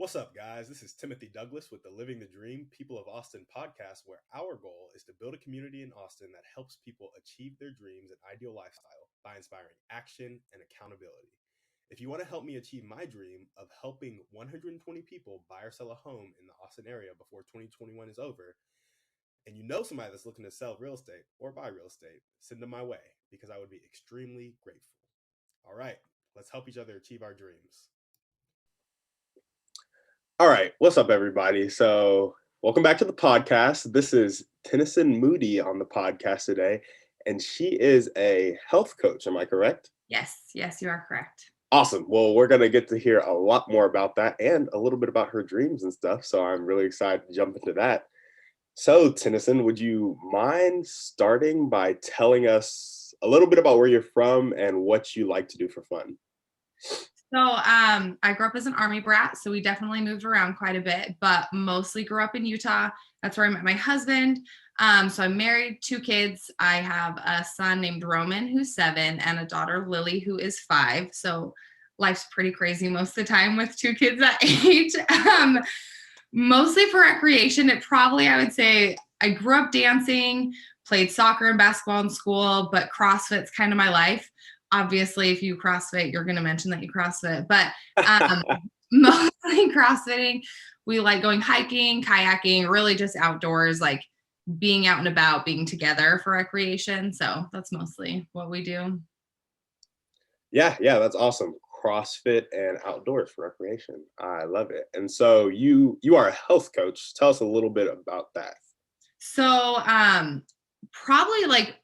What's up, guys? This is Timothy Douglas with the Living the Dream People of Austin podcast, where our goal is to build a community in Austin that helps people achieve their dreams and ideal lifestyle by inspiring action and accountability. If you want to help me achieve my dream of helping 120 people buy or sell a home in the Austin area before 2021 is over, and you know somebody that's looking to sell real estate or buy real estate, send them my way because I would be extremely grateful. All right, let's help each other achieve our dreams. All right, what's up, everybody? So, welcome back to the podcast. This is Tennasyn Moody on the podcast today, and she is a health coach. Am I correct? Yes, you are correct. Awesome. Well, we're going to get to hear a lot more about that and a little bit about her dreams and stuff. So, I'm really excited to jump into that. So, Tennasyn, would you mind starting by telling us a little bit about where you're from and what you like to do for fun? So I grew up as an Army brat, so we definitely moved around quite a bit, but mostly grew up in Utah. That's where I met my husband. So I'm married, 2 kids. I have a son named Roman, who's 7, and a daughter, Lily, who is 5. So life's pretty crazy most of the time with 2 kids that age. Mostly for recreation. I would say I grew up dancing, played soccer and basketball in school, but CrossFit's kind of my life. Obviously, if you CrossFit, you're going to mention that you CrossFit, but mostly CrossFitting. We like going hiking, kayaking, really just outdoors, like being out and about, being together for recreation. So that's mostly what we do. Yeah, that's awesome. CrossFit and outdoors for recreation. I love it. And so you are a health coach. Tell us a little bit about that. So probably like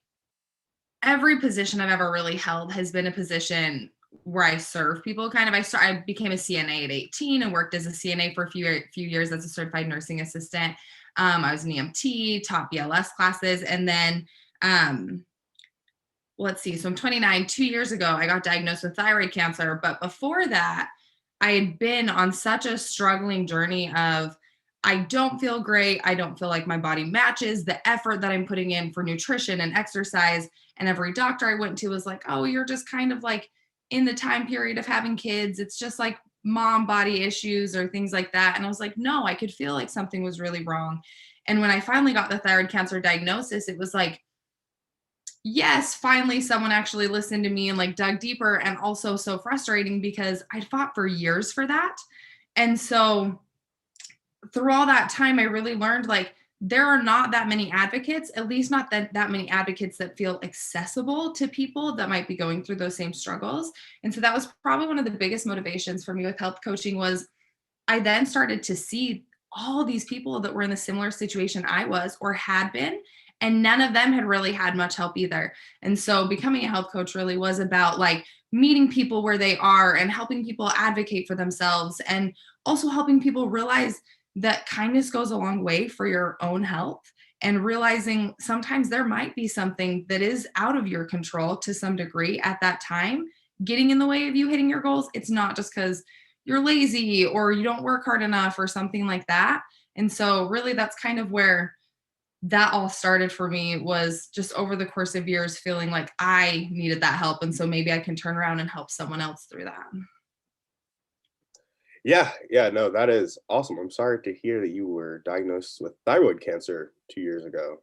every position I've ever really held has been a position where I serve people. I became a CNA at 18 and worked as a CNA for a few years as a certified nursing assistant. I was an EMT, taught BLS classes, and then let's see. So I'm 29. 2 years ago, I got diagnosed with thyroid cancer. But before that, I had been on such a struggling journey of I don't feel great. I don't feel like my body matches the effort that I'm putting in for nutrition and exercise. And every doctor I went to was like, oh, you're just kind of like in the time period of having kids. It's just like mom body issues or things like that. And I was like, no, I could feel like something was really wrong. And when I finally got the thyroid cancer diagnosis, it was like, yes, finally someone actually listened to me and like dug deeper, and also so frustrating because I'd fought for years for that. And so through all that time, I really learned like there are not that many advocates, at least not that many advocates that feel accessible to people that might be going through those same struggles. And so that was probably one of the biggest motivations for me with health coaching was I then started to see all these people that were in the similar situation I was or had been, and none of them had really had much help either. And so becoming a health coach really was about like meeting people where they are and helping people advocate for themselves, and also helping people realize that kindness goes a long way for your own health, and realizing sometimes there might be something that is out of your control to some degree at that time, getting in the way of you hitting your goals. It's not just because you're lazy or you don't work hard enough or something like that. And so really that's kind of where that all started for me, was just over the course of years feeling like I needed that help. And so maybe I can turn around and help someone else through that. Yeah, no, that is awesome. I'm sorry to hear that you were diagnosed with thyroid cancer 2 years ago.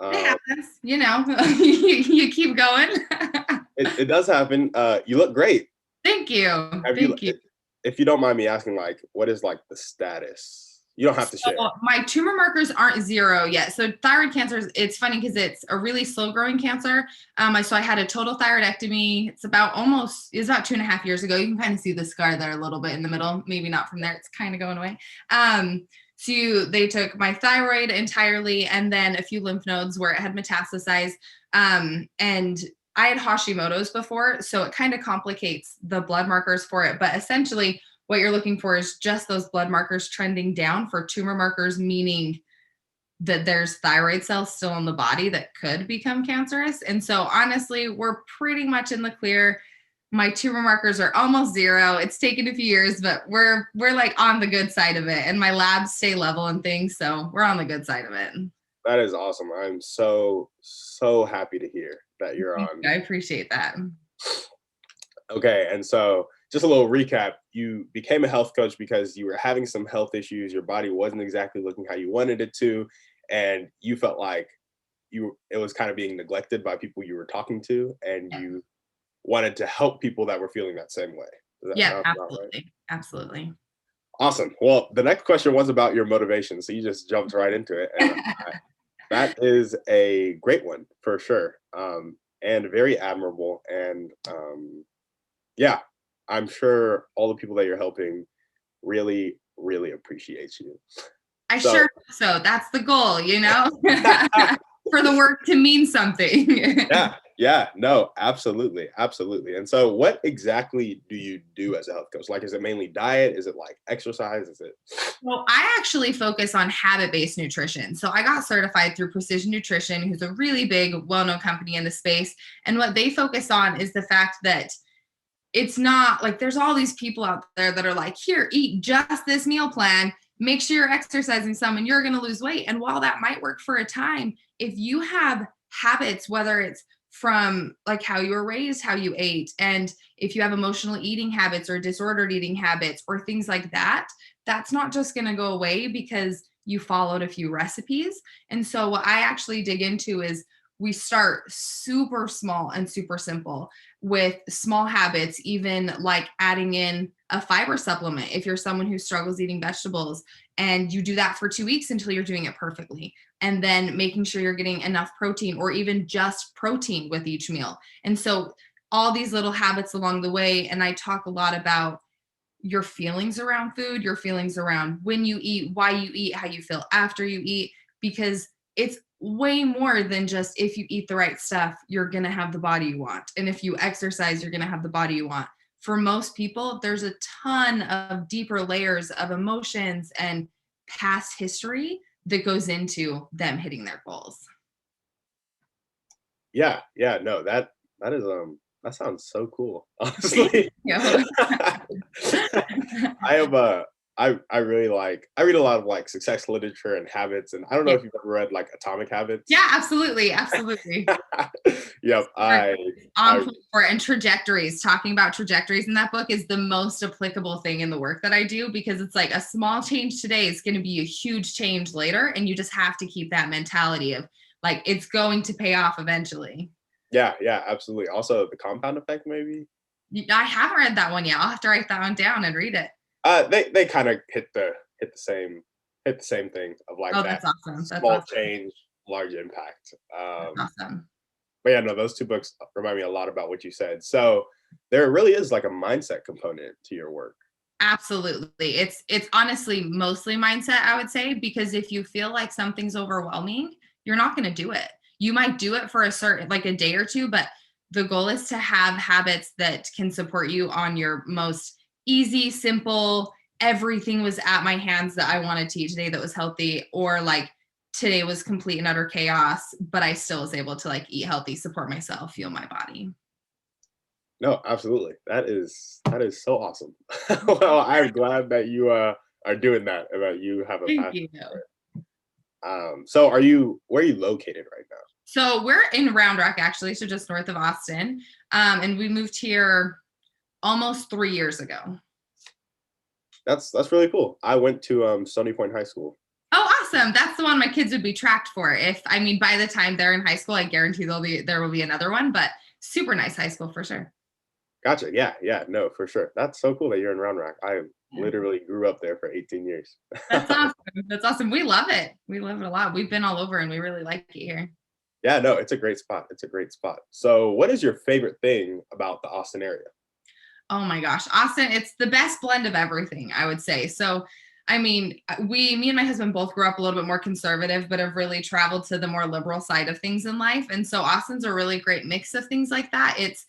It happens, you keep going. It does happen. You look great. Thank you. Thank you. If you don't mind me asking, like, what is like the status? You don't have to share. My tumor markers aren't 0 yet. So thyroid cancer, it's funny because it's a really slow growing cancer. So I had a total thyroidectomy. It's about 2.5 years ago. You can kind of see the scar there a little bit in the middle. Maybe not from there. It's kind of going away. So they took my thyroid entirely and then a few lymph nodes where it had metastasized. And I had Hashimoto's before, so it kind of complicates the blood markers for it. But essentially, what you're looking for is just those blood markers trending down for tumor markers, meaning that there's thyroid cells still in the body that could become cancerous. And so honestly, we're pretty much in the clear. My tumor markers are almost 0. It's taken a few years, but we're like on the good side of it. And my labs stay level and things, so we're on the good side of it. That is awesome. I'm so happy to hear that you're on. I appreciate that. Okay, and so just a little recap, you became a health coach because you were having some health issues. Your body wasn't exactly looking how you wanted it to. And you felt like it was kind of being neglected by people you were talking to. And Yeah. you wanted to help people that were feeling that same way. Does that Yeah, sound about right? absolutely. Absolutely. Awesome. Well, the next question was about your motivation. So you just jumped right into it. And that is a great one for sure. And very admirable. And yeah, I'm sure all the people that you're helping really, really appreciate you. I sure hope so. That's the goal, you know, for the work to mean something. Yeah, no, absolutely, absolutely. And so, what exactly do you do as a health coach? Like, is it mainly diet? Is it like exercise? Is it? Well, I actually focus on habit-based nutrition. So I got certified through Precision Nutrition, who's a really big, well-known company in the space. And what they focus on is the fact that it's not like there's all these people out there that are like, here, eat just this meal plan. Make sure you're exercising some and you're going to lose weight. And while that might work for a time, if you have habits, whether it's from like how you were raised, how you ate, and if you have emotional eating habits or disordered eating habits or things like that, that's not just going to go away because you followed a few recipes. And so what I actually dig into is we start super small and super simple with small habits, even like adding in a fiber supplement. If you're someone who struggles eating vegetables and you do that for 2 weeks until you're doing it perfectly, and then making sure you're getting enough protein or even just protein with each meal. And so all these little habits along the way. And I talk a lot about your feelings around food, your feelings around when you eat, why you eat, how you feel after you eat, because it's way more than just if you eat the right stuff, you're going to have the body you want. And if you exercise, you're going to have the body you want. For most people, there's a ton of deeper layers of emotions and past history that goes into them hitting their goals. Yeah, no, that is that sounds so cool, honestly. I have I really I read a lot of like success literature and habits, and I don't know if you've ever read like Atomic Habits. Yeah, absolutely. Yep, and trajectories. Talking about trajectories in that book is the most applicable thing in the work that I do, because it's like a small change today is going to be a huge change later, and you just have to keep that mentality of like it's going to pay off eventually. Yeah, absolutely. Also, the compound effect, maybe. I haven't read that one yet. I'll have to write that one down and read it. They kind of hit the same thing of like that. That's awesome. Small change, large impact. That's awesome. But yeah, no, those two books remind me a lot about what you said. So there really is like a mindset component to your work. Absolutely. It's honestly mostly mindset, I would say, because if you feel like something's overwhelming, you're not going to do it. You might do it for a day or two, but the goal is to have habits that can support you on your most easy, simple, everything was at my hands that I wanted to eat today that was healthy, or like today was complete and utter chaos, but I still was able to like eat healthy, support myself, fuel my body. No, absolutely. That is so awesome. Well, I'm glad that you are doing that and that you have a passion for it. So where are you located right now? So we're in Round Rock, actually, so just north of Austin. And we moved here almost 3 years ago. That's really cool. I went to Stony Point High School. Oh, awesome. That's the one my kids would be tracked for. By the time they're in high school, I guarantee there will be another one, but super nice high school for sure. Gotcha. Yeah, no, for sure. That's so cool that you're in Round Rock. I literally grew up there for 18 years. That's awesome. We love it. We love it a lot. We've been all over and we really like it here. Yeah, no, it's a great spot. So what is your favorite thing about the Austin area? Oh my gosh, Austin, it's the best blend of everything, I would say. So, me and my husband both grew up a little bit more conservative, but have really traveled to the more liberal side of things in life. And so Austin's a really great mix of things like that. It's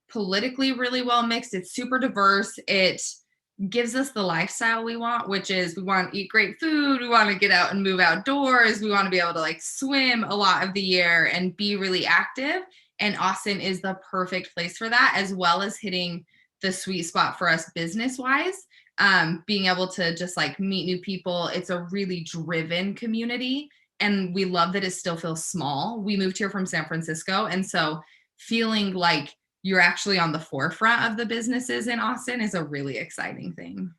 politically really well mixed. It's super diverse. It gives us the lifestyle we want, which is we want to eat great food. We want to get out and move outdoors. We want to be able to like swim a lot of the year and be really active. And Austin is the perfect place for that, as well as hitting the sweet spot for us business wise. Being able to just like meet new people. It's a really driven community. And we love that it still feels small. We moved here from San Francisco. And so feeling like you're actually on the forefront of the businesses in Austin is a really exciting thing.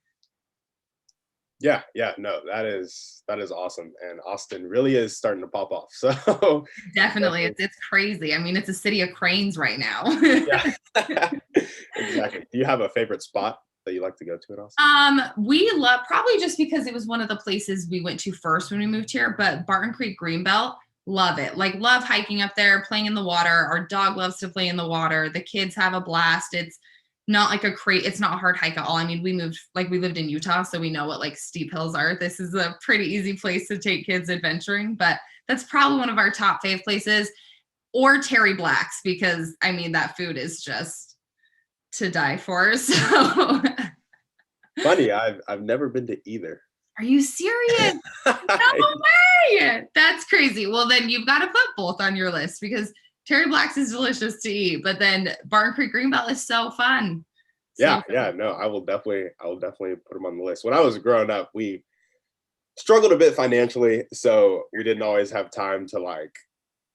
Yeah, no, that is awesome. And Austin really is starting to pop off. So Definitely. It's crazy. I mean, it's a city of cranes right now. yeah. Exactly. Do you have a favorite spot that you like to go to in Austin? We love, probably just because it was one of the places we went to first when we moved here, but Barton Creek Greenbelt, love it. Like, love hiking up there, playing in the water. Our dog loves to play in the water. The kids have a blast. It's not like it's not a hard hike at all. I mean, we lived in Utah, so we know what like steep hills are. This is a pretty easy place to take kids adventuring, but that's probably one of our top fave places. Or Terry Black's, because I mean, that food is just to die for. So Funny, I've never been to either. Are you serious? No way! That's crazy. Well, then you've got to put both on your list, because Terry Black's is delicious to eat, but then Barton Creek Greenbelt is so fun. Yeah, no, I will definitely put them on the list. When I was growing up, we struggled a bit financially, so we didn't always have time to like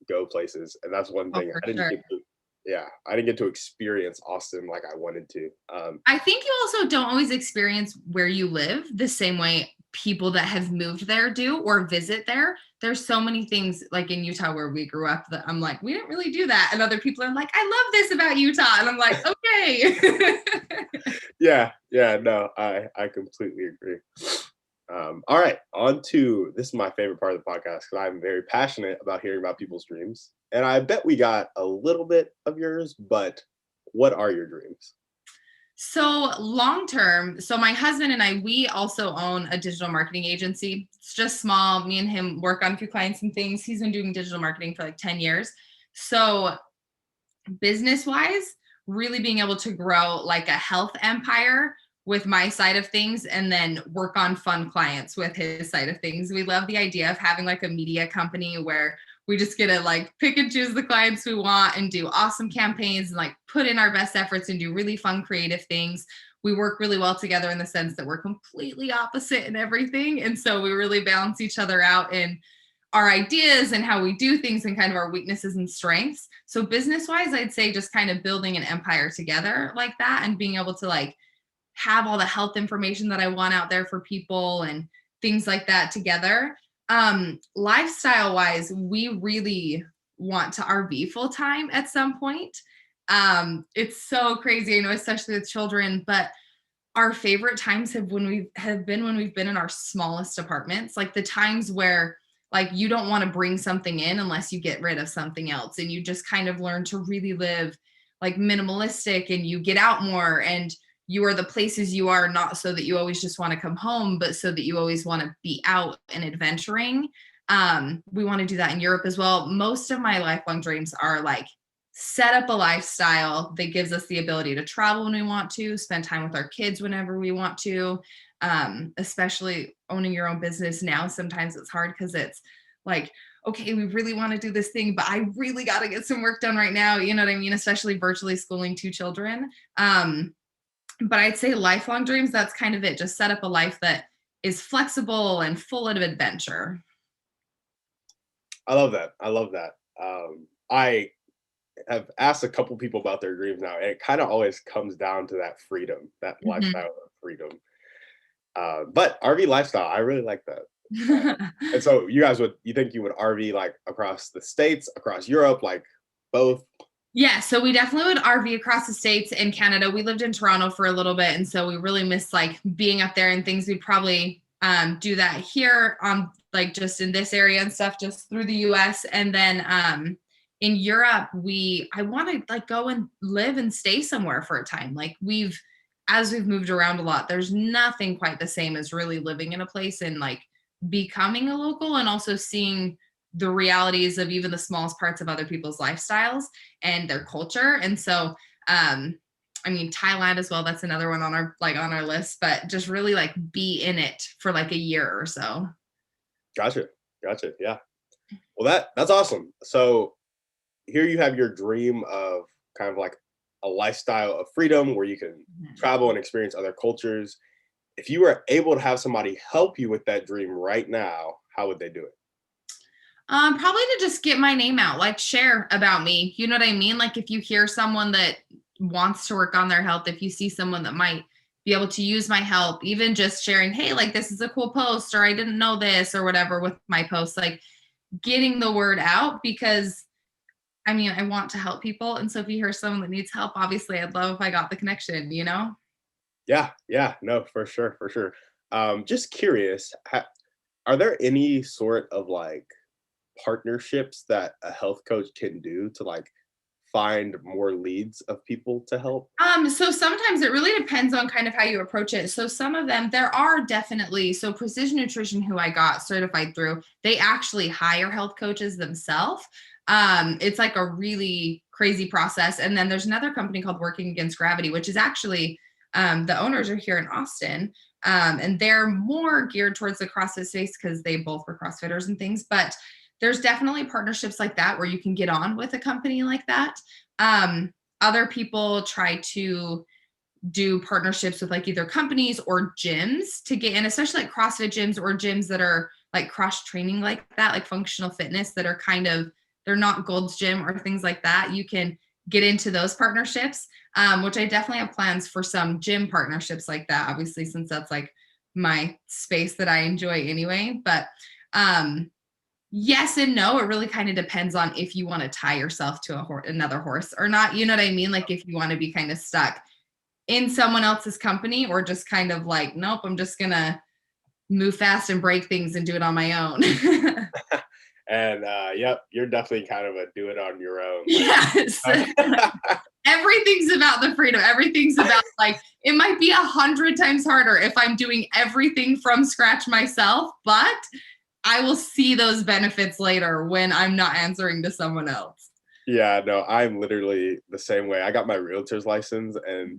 go places, and that's one thing I didn't get to experience Austin like I wanted to. I think you also don't always experience where you live the same way people that have moved there do or visit there. There's so many things like in Utah where we grew up that I'm like, we didn't really do that. And other people are like, I love this about Utah. And I'm like, okay. Yeah, no, I completely agree. All right, on to, this is my favorite part of the podcast, because I'm very passionate about hearing about people's dreams. And I bet we got a little bit of yours, but what are your dreams? So long term, so my husband and I, we also own a digital marketing agency. It's just small. Me and him work on a few clients and things. He's been doing digital marketing for like 10 years. So business wise, really being able to grow like a health empire with my side of things, and then work on fun clients with his side of things. We love the idea of having like a media company where we just get to like pick and choose the clients we want and do awesome campaigns and like put in our best efforts and do really fun, creative things. We work really well together in the sense that we're completely opposite in everything. And so we really balance each other out in our ideas and how we do things and kind of our weaknesses and strengths. So business wise, I'd say just kind of building an empire together like that, and being able to like have all the health information that I want out there for people and things like that together. Lifestyle wise, we really want to RV full time at some point. It's so crazy, I know, especially with children, but our favorite times have been when we've been in our smallest apartments, like the times where like you don't want to bring something in unless you get rid of something else, and you just kind of learn to really live like minimalistic, and you get out more, and you are the places you are, not so that you always just want to come home, but so that you always want to be out and adventuring. We want to do that in Europe as well. Most of my lifelong dreams are like set up a lifestyle that gives us the ability to travel when we want to, spend time with our kids whenever we want to, especially owning your own business now. Sometimes it's hard because it's like, okay, we really want to do this thing, but I really got to get some work done right now. You know what I mean? Especially virtually schooling 2 children. But I'd say lifelong dreams, that's kind of it. Just set up a life that is flexible and full of adventure. I love that. I have asked a couple people about their dreams now, and it kind of always comes down to that freedom, that lifestyle of freedom. But RV lifestyle, I really like that. And so you think you would RV like across the States, across Europe, like both? Yeah, so we definitely would RV across the States and Canada. We lived in Toronto for a little bit, and so we really missed like being up there and things. We'd probably do that here on like just in this area and stuff, just through the US. And then in Europe, I want to like go and live and stay somewhere for a time. Like as we've moved around a lot, there's nothing quite the same as really living in a place and like becoming a local, and also seeing the realities of even the smallest parts of other people's lifestyles and their culture. And so, I mean, Thailand as well, that's another one on our list, but just really like be in it for like a year or so. Gotcha. Yeah. Well, that's awesome. So here you have your dream of kind of like a lifestyle of freedom where you can travel and experience other cultures. If you were able to have somebody help you with that dream right now, how would they do it? Probably to just get my name out, like share about me. You know what I mean? Like if you hear someone that wants to work on their health, if you see someone that might be able to use my help, even just sharing, hey, like this is a cool post, or I didn't know this, or whatever with my posts, like getting the word out, because I mean, I want to help people. And so if you hear someone that needs help, obviously I'd love if I got the connection, you know? Yeah, yeah, no, for sure, for sure. Just curious, are there any sort of like partnerships that a health coach can do to like find more leads of people to help? So sometimes it really depends on kind of how you approach it. So some of them, there are definitely, so Precision Nutrition, who I got certified through, they actually hire health coaches themselves. It's like a really crazy process. And then there's another company called Working Against Gravity, which is actually, the owners are here in Austin. And they're more geared towards the CrossFit space because they both were CrossFitters and things. But there's definitely partnerships like that where you can get on with a company like that. Other people try to do partnerships with like either companies or gyms to get in, especially like CrossFit gyms or gyms that are like cross training like that, like functional fitness, that are kind of, they're not Gold's Gym or things like that. You can get into those partnerships, which I definitely have plans for some gym partnerships like that, obviously, since that's like my space that I enjoy anyway. But yes and no. It really kind of depends on if you want to tie yourself to another horse or not. You know what I mean? Like if you want to be kind of stuck in someone else's company, or just kind of like, nope, I'm just going to move fast and break things and do it on my own. And yep, you're definitely kind of a do it on your own. Yes. Everything's about the freedom. Everything's about like, it might be 100 times harder if I'm doing everything from scratch myself, but I will see those benefits later when I'm not answering to someone else. Yeah, no, I'm literally the same way. I got my realtor's license, and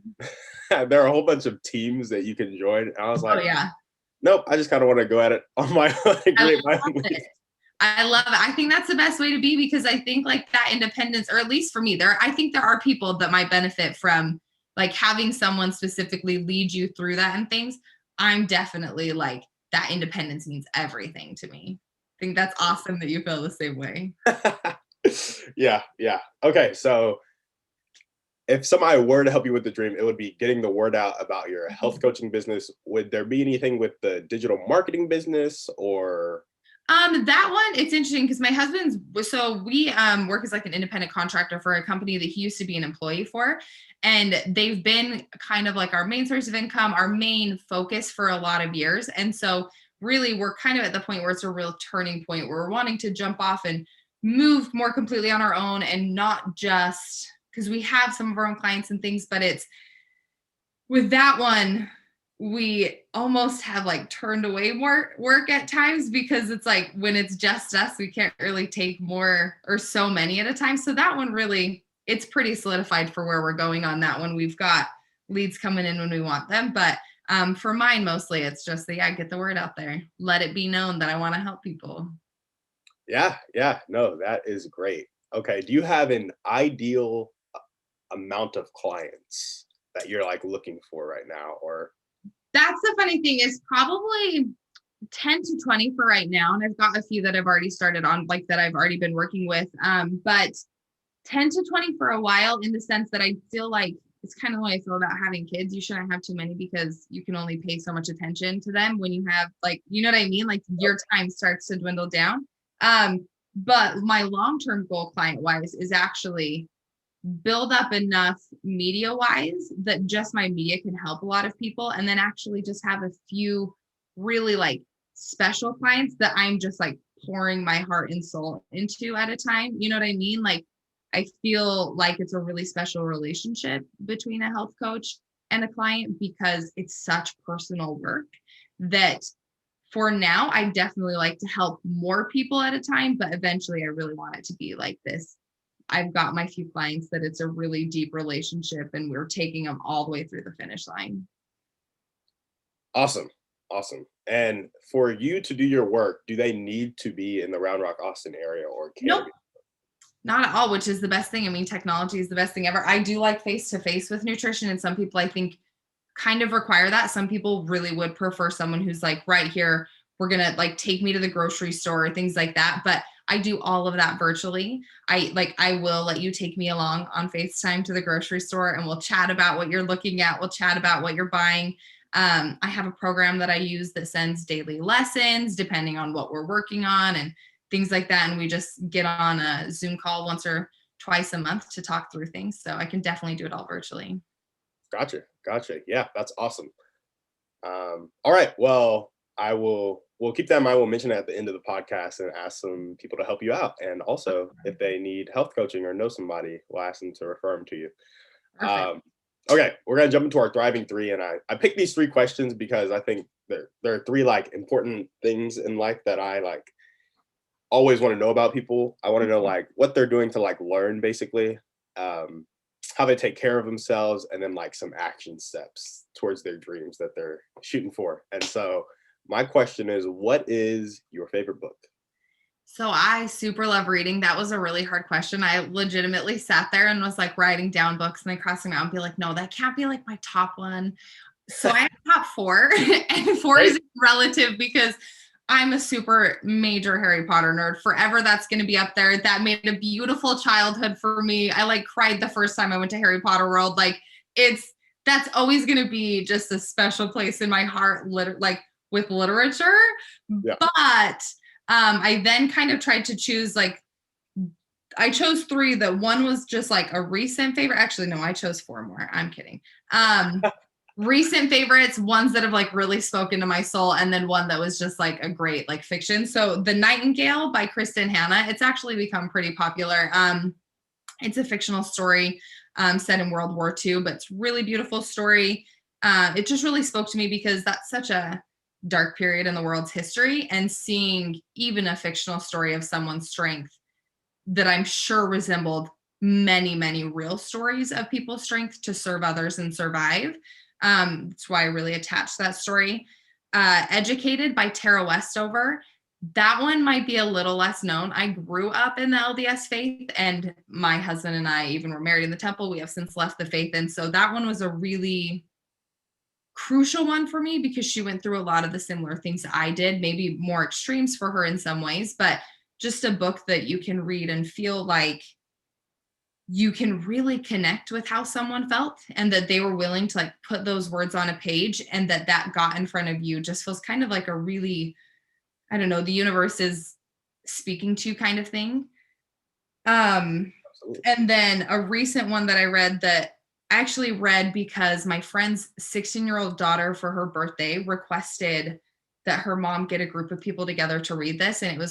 there are a whole bunch of teams that you can join. And I was like, Oh yeah. Nope, I just kind of want to go at it on my own. I love it. I think that's the best way to be, because I think like that independence, or at least for me, I think there are people that might benefit from like having someone specifically lead you through that and things. I'm definitely like, that independence means everything to me. I think that's awesome that you feel the same way. Yeah. Okay, so if somebody were to help you with the dream, it would be getting the word out about your health coaching business. Would there be anything with the digital marketing business or? That one, it's interesting because my husband's, so we work as like an independent contractor for a company that he used to be an employee for. And they've been kind of like our main source of income, our main focus for a lot of years. And so really we're kind of at the point where it's a real turning point where we're wanting to jump off and move more completely on our own, and not just because we have some of our own clients and things, but it's with that one, we almost have like turned away more work at times, because it's like when it's just us, we can't really take more or so many at a time. So that one really, it's pretty solidified for where we're going on that one. We've got leads coming in when we want them. But for mine, mostly it's just get the word out there. Let it be known that I want to help people. Yeah. No, that is great. Okay. Do you have an ideal amount of clients that you're like looking for right now? Or that's the funny thing, is probably 10 to 20 for right now. And I've got a few that I've already started on, like that I've already been working with. But 10 to 20 for a while, in the sense that I feel like it's kind of the way I feel about having kids. You shouldn't have too many, because you can only pay so much attention to them when you have, like, you know what I mean? Like your time starts to dwindle down. But my long-term goal client wise is actually build up enough media wise that just my media can help a lot of people, and then actually just have a few really like special clients that I'm just like pouring my heart and soul into at a time. You know what I mean? Like I feel like it's a really special relationship between a health coach and a client, because it's such personal work that for now, I definitely like to help more people at a time, but eventually I really want it to be like this. I've got my few clients that it's a really deep relationship, and we're taking them all the way through the finish line. Awesome. And for you to do your work, do they need to be in the Round Rock, Austin area, or can Nope. Not at all, which is the best thing. I mean, technology is the best thing ever. I do like face-to-face with nutrition, and some people I think kind of require that. Some people really would prefer someone who's like right here, we're going to like take me to the grocery store or things like that. But I do all of that virtually. I will let you take me along on FaceTime to the grocery store and we'll chat about what you're looking at. We'll chat about what you're buying. I have a program that I use that sends daily lessons depending on what we're working on and things like that. And we just get on a Zoom call once or twice a month to talk through things. So I can definitely do it all virtually. Gotcha. Yeah, that's awesome. All right. Well, we'll keep that in mind. We'll mention it at the end of the podcast and ask some people to help you out. And also, if they need health coaching or know somebody, we'll ask them to refer them to you. Okay, we're gonna jump into our thriving three, and I picked these three questions because I think there are three like important things in life that I like always want to know about people. I want to know like what they're doing to like learn, basically, how they take care of themselves, and then like some action steps towards their dreams that they're shooting for. And so my question is, what is your favorite book? So I super love reading. That was a really hard question. I legitimately sat there and was like writing down books and then crossing out and be like, no, that can't be like my top one. So I have top four, and four is relative because I'm a super major Harry Potter nerd. Forever, that's going to be up there. That made a beautiful childhood for me. I like cried the first time I went to Harry Potter World. Like that's always going to be just a special place in my heart, like with literature. Yeah. But I then kind of tried to choose I chose three. That one was just like a recent favorite. Actually, no, I chose four more. I'm kidding. Recent favorites, ones that have like really spoken to my soul, and then one that was just like a great like fiction. So The Nightingale by Kristen Hanna, it's actually become pretty popular. It's a fictional story set in World War II, but it's a really beautiful story. It just really spoke to me because that's such a dark period in the world's history, and seeing even a fictional story of someone's strength that I'm sure resembled many, many real stories of people's strength to serve others and survive. That's why I really attached that story. Educated by Tara Westover. That one might be a little less known. I grew up in the LDS faith, and my husband and I even were married in the temple. We have since left the faith. And so that one was a really crucial one for me because she went through a lot of the similar things that I did, maybe more extremes for her in some ways, but just a book that you can read and feel like you can really connect with how someone felt, and that they were willing to like put those words on a page, and that got in front of you just feels kind of like a really, I don't know, the universe is speaking to you kind of thing. And then a recent one that I read that I actually read because my friend's 16-year-old daughter for her birthday requested that her mom get a group of people together to read this. And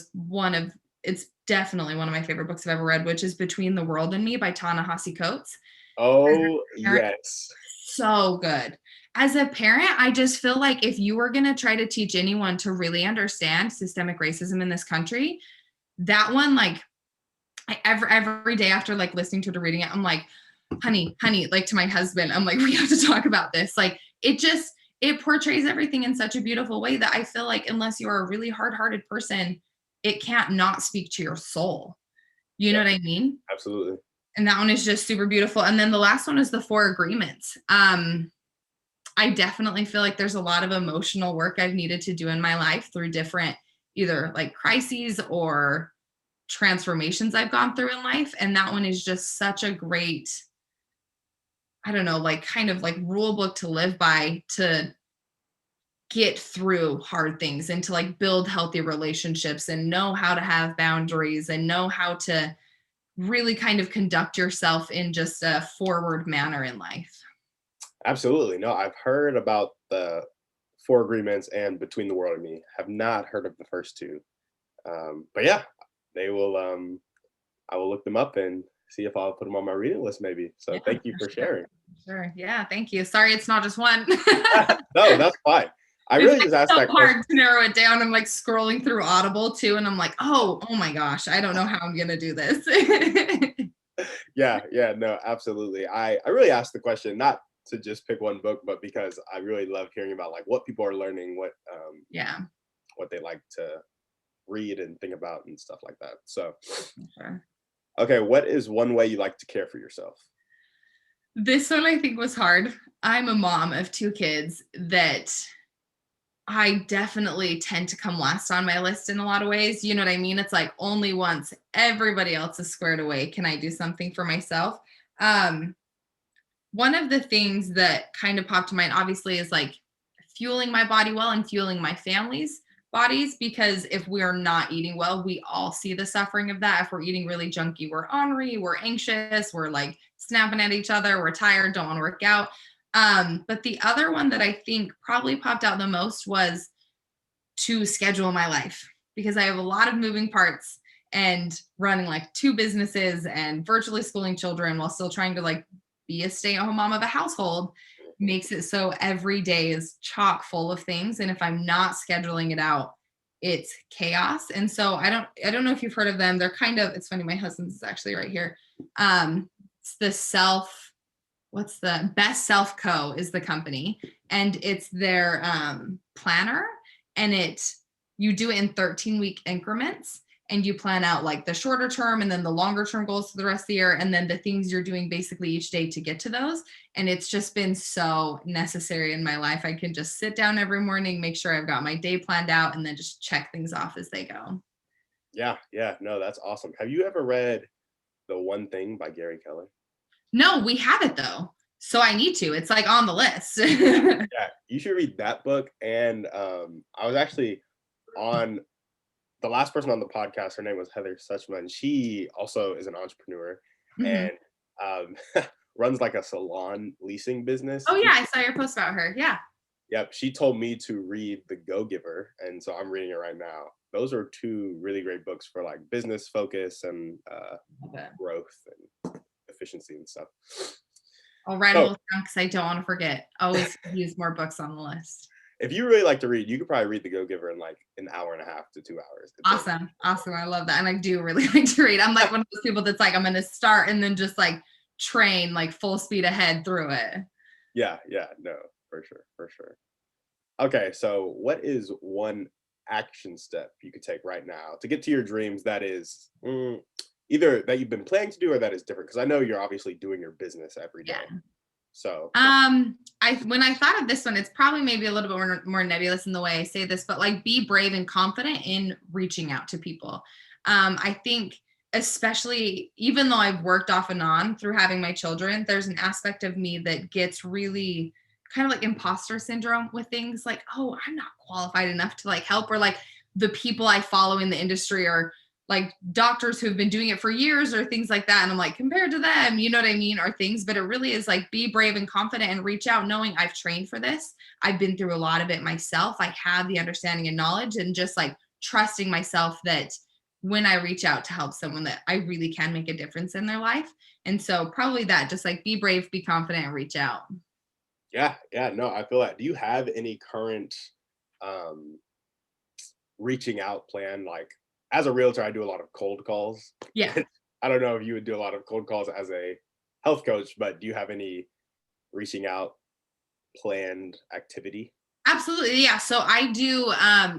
it's definitely one of my favorite books I've ever read, which is Between the World and Me by Ta-Nehisi Coates. Oh, yes. So good. As a parent, I just feel like if you were going to try to teach anyone to really understand systemic racism in this country, that one, like every day after like listening to it or reading it, I'm like, honey, like to my husband, I'm like, we have to talk about this. Like it portrays everything in such a beautiful way that I feel like unless you're a really hard-hearted person, it can't not speak to your soul. You know what I mean? Absolutely. And that one is just super beautiful. And then the last one is The Four Agreements. I definitely feel like there's a lot of emotional work I've needed to do in my life through different either like crises or transformations I've gone through in life. And that one is just such a great, I don't know, like kind of like rule book to live by to get through hard things and to like build healthy relationships and know how to have boundaries and know how to really kind of conduct yourself in just a forward manner in life. Absolutely. No, I've heard about the Four Agreements and Between the World and Me. Have not heard of the first two. But yeah, they will, I will look them up and see if I'll put them on my reading list maybe. So thank you for sharing. Sure. Yeah. Thank you. Sorry, it's not just one. No, that's fine. I really just asked that question. It's hard to narrow it down. I'm like scrolling through Audible too, and I'm like, oh my gosh, I don't know how I'm gonna do this. Yeah, no, absolutely. I really asked the question not to just pick one book, but because I really love hearing about like what people are learning, what they like to read and think about and stuff like that. So, okay, what is one way you like to care for yourself? This one I think was hard. I'm a mom of two kids that I definitely tend to come last on my list in a lot of ways. You know what I mean? It's like only once everybody else is squared away can I do something for myself. Um, One of the things that kind of popped to mind, obviously, is like fueling my body well and fueling my family's bodies. Because if we're not eating well, we all see the suffering of that. If we're eating really junky, we're ornery, we're anxious, we're like snapping at each other, we're tired, don't want to work out. But the other one that I think probably popped out the most was to schedule my life, because I have a lot of moving parts and running like two businesses and virtually schooling children while still trying to like be a stay-at-home mom of a household makes it so every day is chock full of things, and if I'm not scheduling it out, it's chaos. And so I don't know if you've heard of them. They're kind of, it's funny, my husband's is actually right here. It's the self what's the Best Self Co is the company, and it's their planner, and you do it in 13-week increments, and you plan out like the shorter term and then the longer term goals for the rest of the year, and then the things you're doing basically each day to get to those. And it's just been so necessary in my life. I can just sit down every morning, make sure I've got my day planned out, and then just check things off as they go. Yeah, yeah, no, that's awesome. Have you ever read The One Thing by Gary Keller? No, we have it though, so I need to. It's like on the list. Yeah, you should read that book. And I was actually on the last person on the podcast. Her name was Heather Suchman. She also is an entrepreneur Mhm. and runs like a salon leasing business. Oh yeah, I saw your post about her. Yeah. Yep, she told me to read The Go Giver, and so I'm reading it right now. Those are two really great books for like business focus and Okay. growth and efficiency and stuff. I'll write them So both down because I don't want to forget. Always use more books on the list. if you really like to read, you could probably read The Go Giver in like an hour and a half to 2 hours. It's Awesome. Awesome. I love that. And I do really like to read. I'm like one of those people that's like, I'm going to start and then just like train like full speed ahead through it. yeah, no, for sure, for sure. Okay, so what is one action step you could take right now to get to your dreams that is either that you've been planning to do or that is different? Because I know you're obviously doing your business every day. Yeah. So I when I thought of this one, it's probably maybe a little bit more nebulous in the way I say this, but like be brave and confident in reaching out to people. I think especially even though I've worked off and on through having my children, there's an aspect of me that gets really kind of like imposter syndrome with things like, oh, I'm not qualified enough to like help, or like the people I follow in the industry are like doctors who've been doing it for years or things like that. And I'm like, compared to them, you know what I mean? Or things, but it really is like be brave and confident and reach out knowing I've trained for this. I've been through a lot of it myself. I have the understanding and knowledge, and just like trusting myself that when I reach out to help someone that I really can make a difference in their life. And so probably that, just like be brave, be confident, and reach out. yeah, no, I feel that. Do you have any current um reaching out plan? Like as a realtor, I do a lot of cold calls. Yeah. I don't know if you would do a lot of cold calls as a health coach, but do you have any reaching out planned activity? Absolutely. Yeah. So I do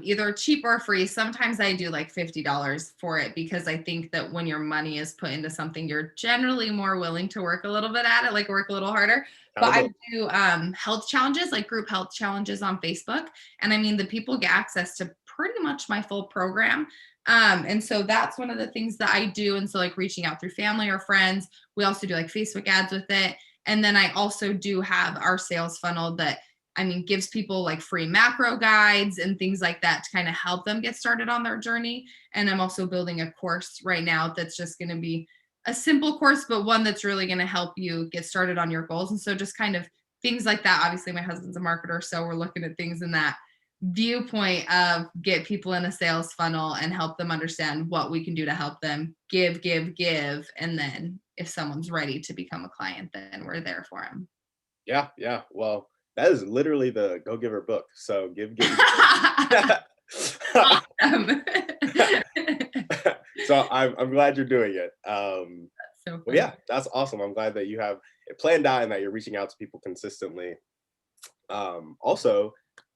either cheap or free. Sometimes I do like $50 for it, because I think that when your money is put into something, you're generally more willing to work a little bit at it, like work a little harder. But I do health challenges, like group health challenges on Facebook. And I mean, the people get access to pretty much my full program. And so that's one of the things that I do. And so like reaching out through family or friends, we also do like Facebook ads with it. And then I also do have our sales funnel that, I mean, gives people like free macro guides and things like that to kind of help them get started on their journey. And I'm also building a course right now that's just going to be a simple course, but one that's really going to help you get started on your goals. And so just kind of things like that. Obviously, my husband's a marketer, so we're looking at things in that viewpoint of get people in a sales funnel and help them understand what we can do to help them give. And then if someone's ready to become a client, then we're there for them. Yeah. Well, that is literally the Go Giver book. So give. Awesome. So I'm glad you're doing it. So Well, yeah, that's awesome. I'm glad that you have it planned out and that you're reaching out to people consistently. Also,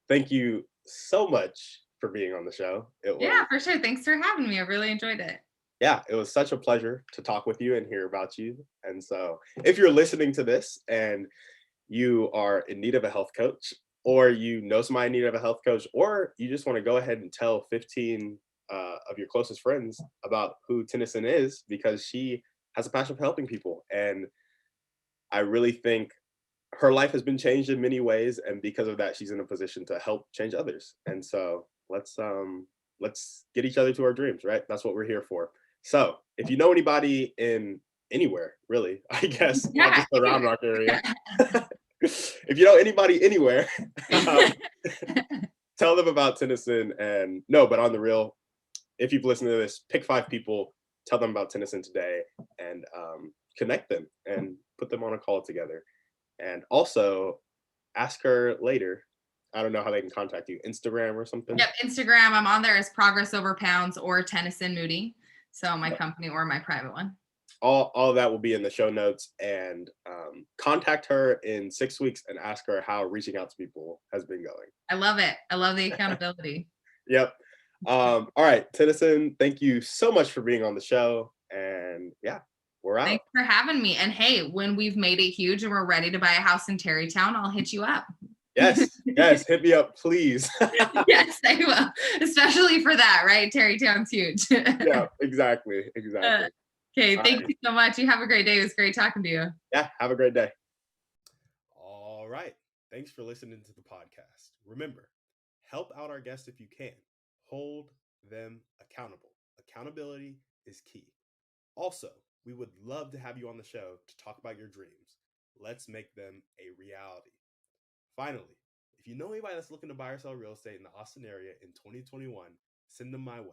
thank you so much for being on the show. Yeah, for sure. Thanks for having me. I really enjoyed it. Yeah, it was such a pleasure to talk with you and hear about you. And so if you're listening to this and you are in need of a health coach, or you know somebody in need of a health coach, or you just want to go ahead and tell 15 of your closest friends about who Tennasyn is, because she has a passion for helping people. And I really think her life has been changed in many ways, and because of that, she's in a position to help change others. And so let's get each other to our dreams, right? That's what we're here for. So if you know anybody in anywhere, really, I guess, not Yeah. just the Round Rock area. If you know anybody anywhere, um, tell them about Tennasyn. And no, but on the real, if you've listened to this, pick 5 people, tell them about Tennasyn today, and connect them and put them on a call together. And also ask her later. I don't know how they can contact you, Instagram or something. Yep, Instagram. I'm on there as Progress Over Pounds or Tennasyn Moody. So my company or my private one. All of that will be in the show notes. And contact her in 6 weeks and ask her how reaching out to people has been going. I love it. I love the accountability. Yep. All right, Tennasyn, thank you so much for being on the show. And yeah, we're out. Thanks for having me. And hey, when we've made it huge and we're ready to buy a house in Terrytown, I'll hit you up. Yes, hit me up, please. Yes, I will. Especially for that, right? Terrytown's huge. Yeah, exactly. Okay, thank you so much. You have a great day. It was great talking to you. Yeah, have a great day. All right. Thanks for listening to the podcast. Remember, help out our guests if you can. Hold them accountable. Accountability is key. Also, we would love to have you on the show to talk about your dreams. Let's make them a reality. Finally, if you know anybody that's looking to buy or sell real estate in the Austin area in 2021, send them my way.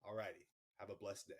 Alrighty, have a blessed day.